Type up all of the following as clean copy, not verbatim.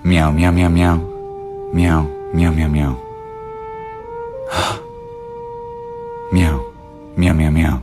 Meow, meow, meow, meow. Meow, meow, meow, meow. Meow, meow, meow, meow.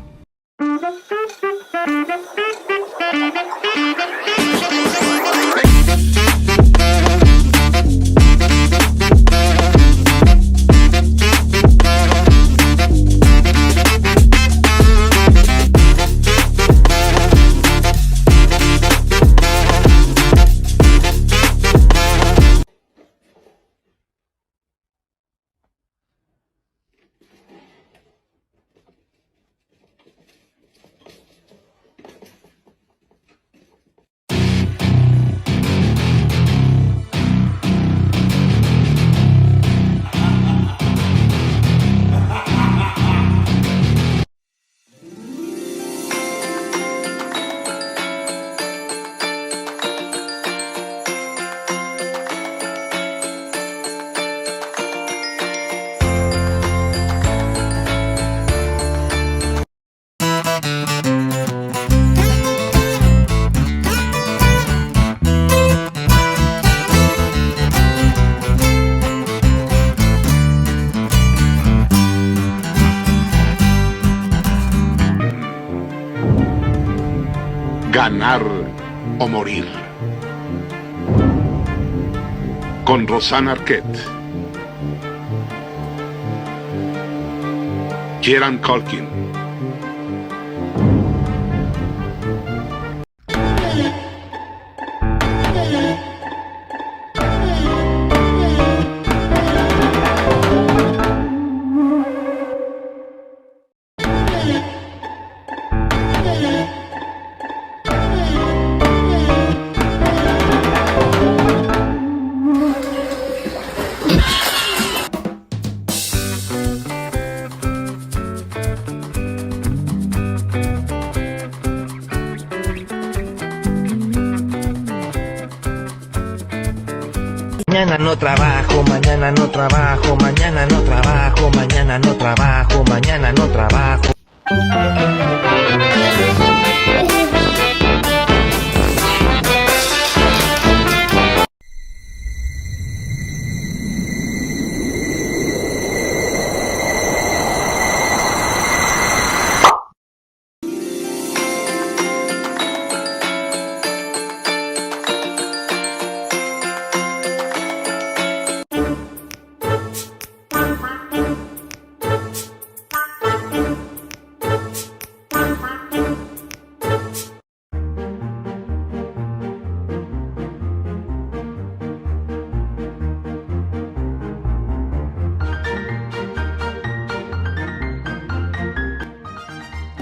Ganar o morir. Con Rosanna Arquette, Kieran Culkin, Mañana no trabajo, mañana no trabajo, mañana no trabajo, mañana no trabajo, mañana no trabajo.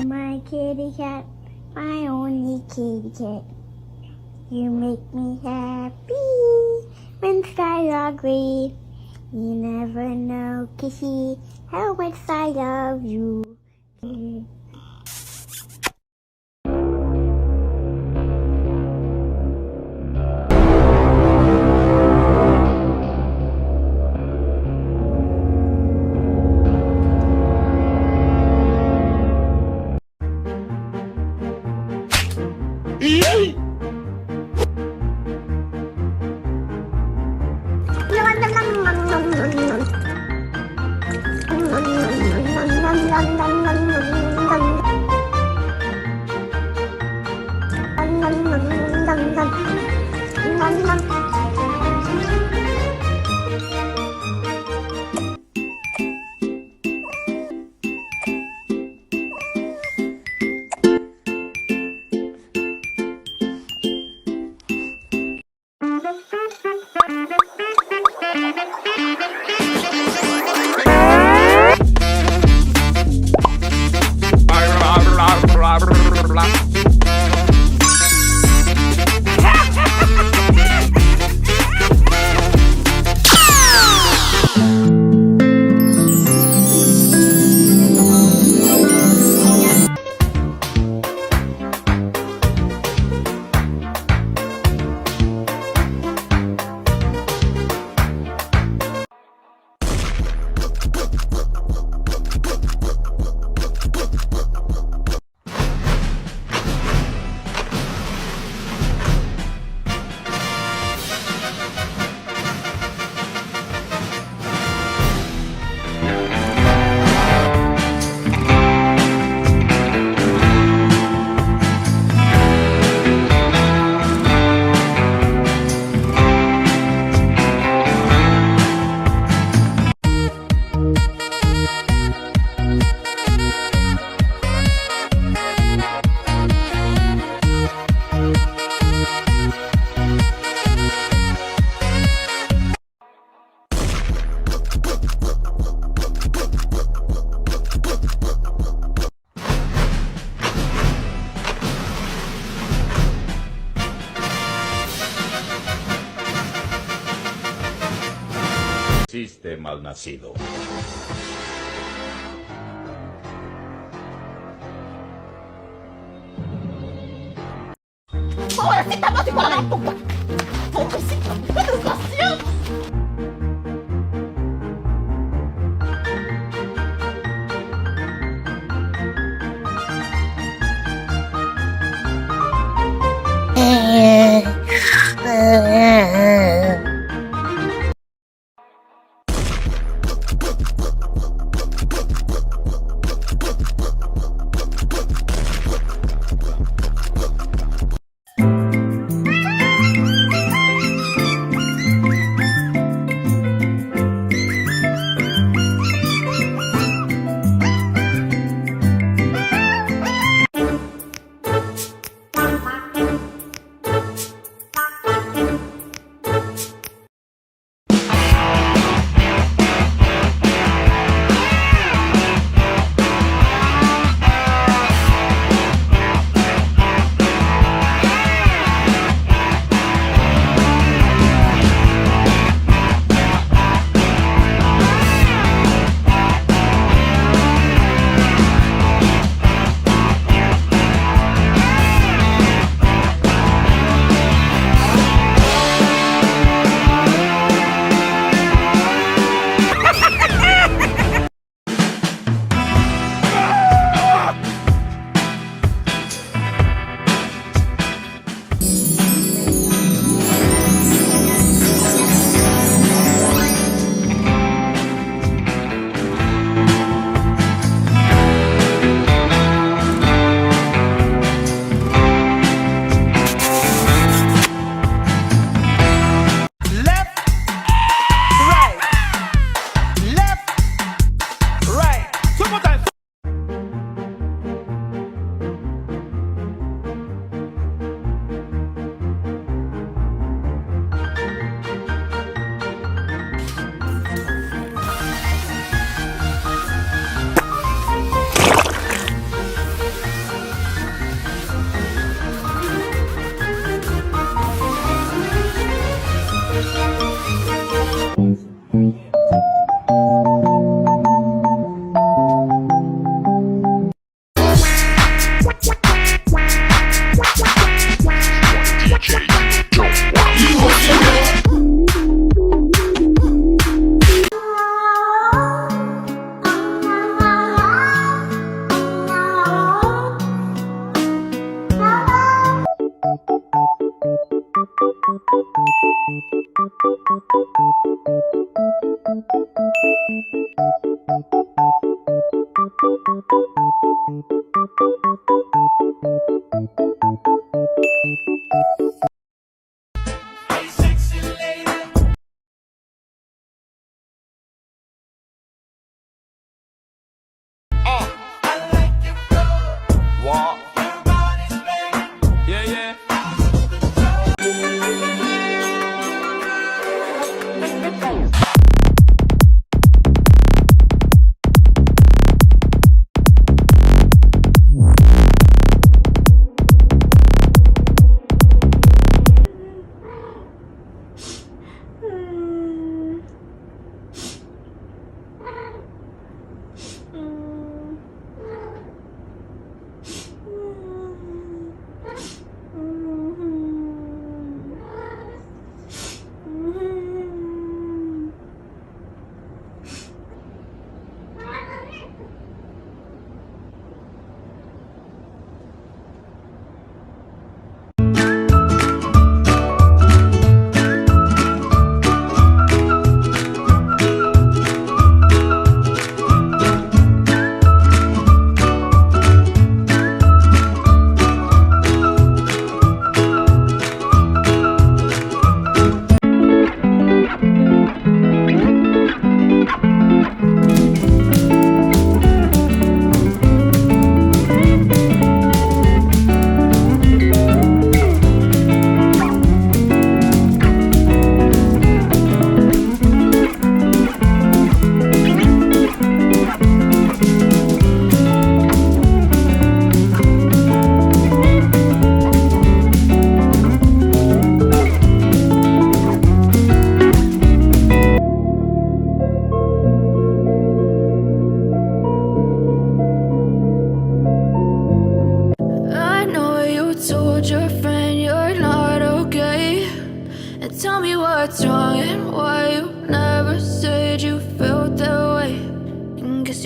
My kitty cat, my only kitty cat. You make me happy when skies are gray. You never know, kissy, how much I love you. existe, malnacido. ¡Pobrecita, no te para la puta! ¡Pobrecita, qué desgraciado!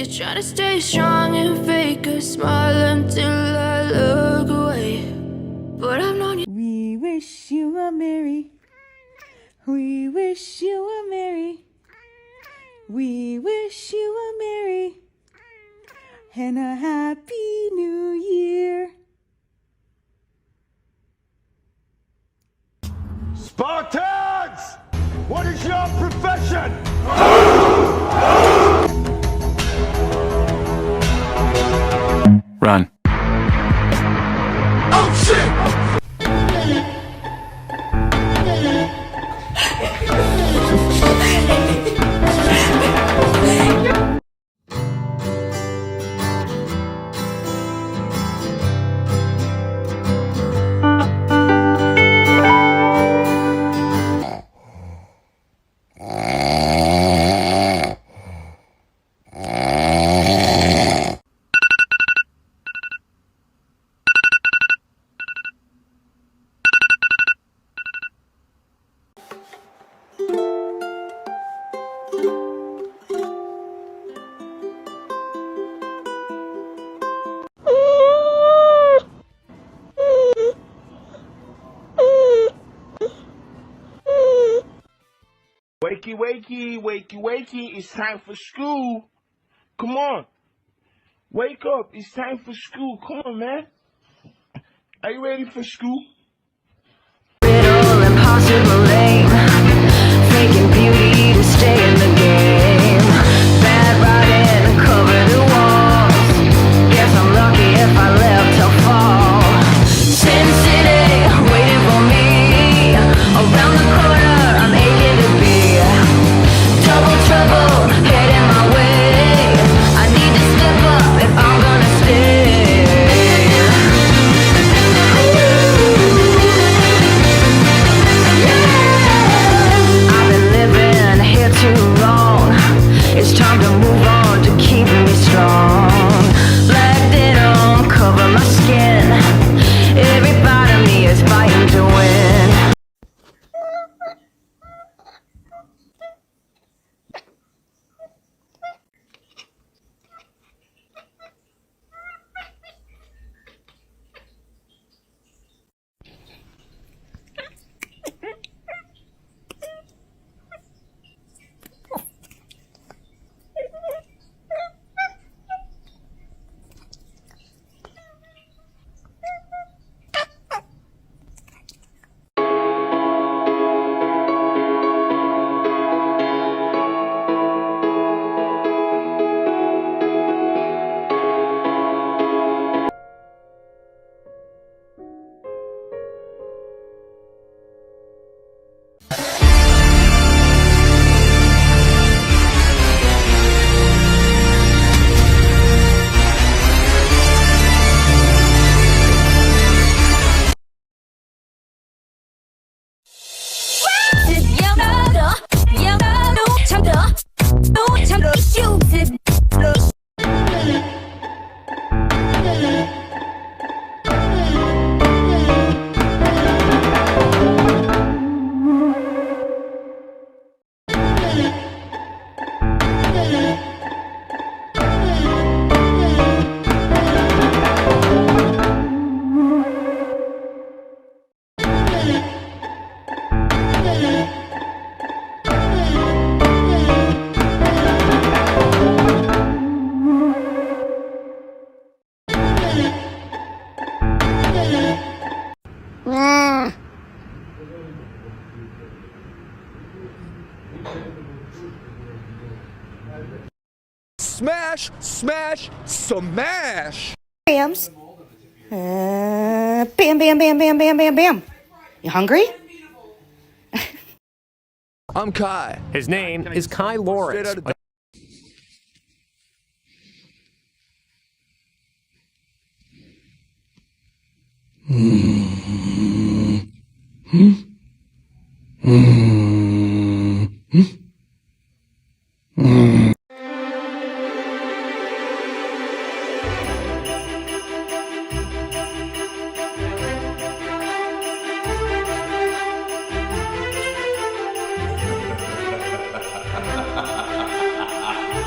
You try to stay strong and fake a smile until I look away. But I've known you. We wish you a merry. We wish you a merry. We wish you a merry and a happy new year. Spartans! What is your profession? Run. Oh shit! Wakey, wakey, wakey, wakey, it's time for school. Come on. Wake up, it's time for school. Come on, man. Are you ready for school? Riddle, impossible lame. Faking beauty to stay in the game. Bad writing, cover the walls. Guess I'm lucky if I live till fall. Sin City, waiting for me. Around the corner, I'm aching to be. Double trouble, heading my way. I need to step up if I'm gonna stay. I've been living here too long. It's time to move on to keep me strong. Black denim cover my skin. Every part of me is fighting to win. Smash, smash, smash! Bams. Bam, bam, bam, bam, bam, bam, bam. You hungry? I'm Kai. His name is Kai Lawrence. Straight out of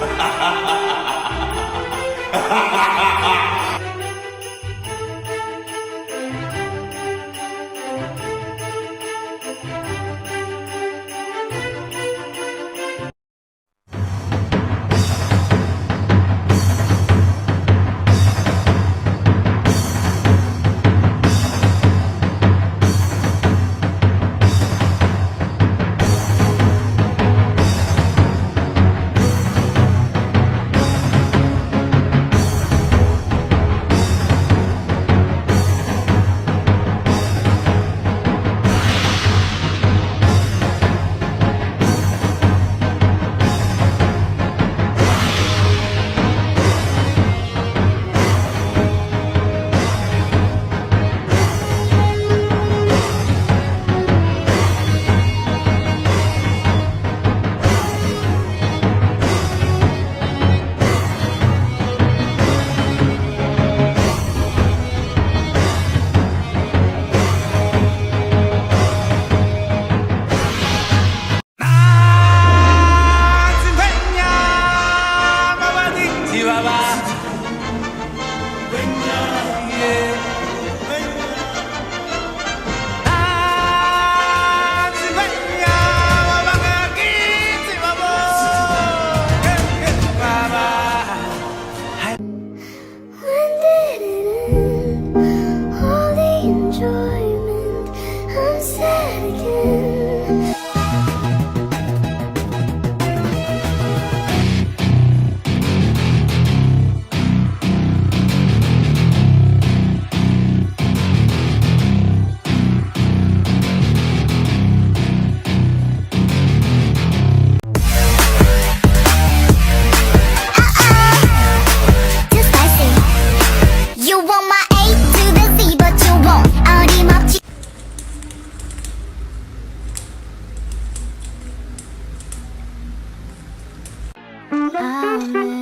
Ha ha ha ha ha! When did it end? All the enjoyment, I'm sad again. Just like it. You want my A to the Z, but you won't. 어림없지. Oh, no.